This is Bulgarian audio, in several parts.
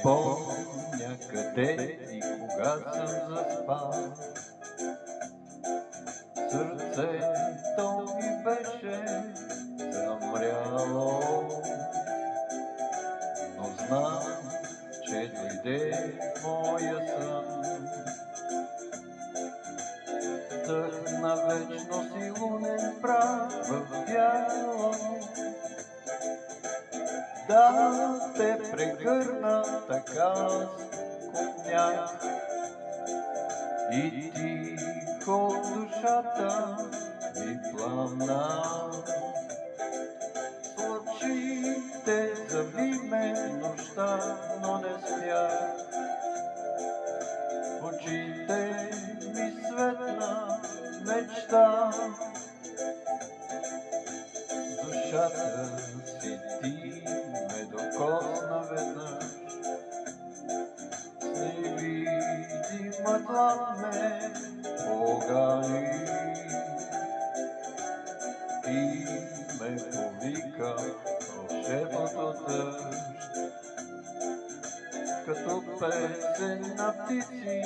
помня къде и кога съм заспал. Сърцето ми беше замряло, но знам, че дойде моя сън. Дъх на вечност и лунен прах в бяло, да те прегърна, така скумнях и тихо душата ми пламна. С очите зави ме нощта, но не спях. Очите ми светна мечта, душата си ти ме докосна веднъж. С невидима длан ме погали и ме повика вълшебното дъжд. Като песен на птици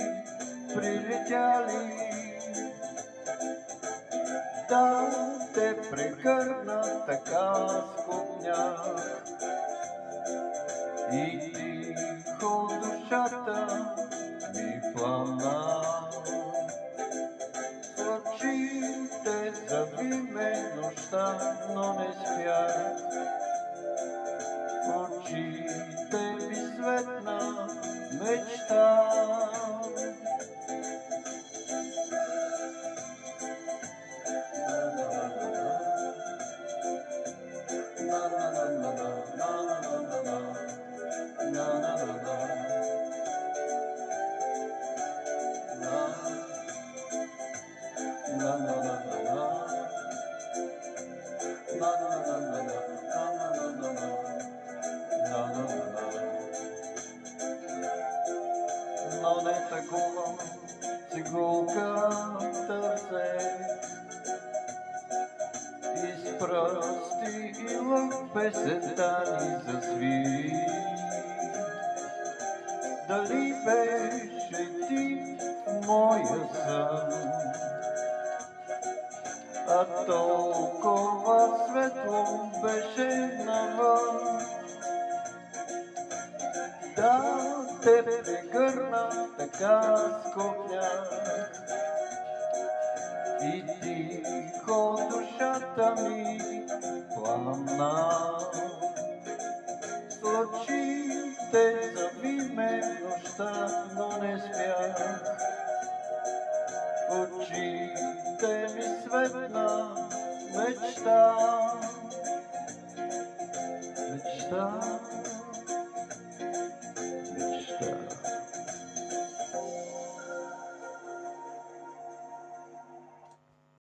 прилетяли, да те прегърна, така скумнях и тихо душата ми пламна. С очите зави ме нощта, но не спях. В очите ми светна мечта. Но не такова цигулката се из пръсти и лък песента ни засвири. Дали беше ти в моя сън, а толкова светло беше навън. Да те прегърна, така скумнях и тихо душата ми пламна. С очите зави ме нощта, но не спях. Очите ми светна мечта, мечта.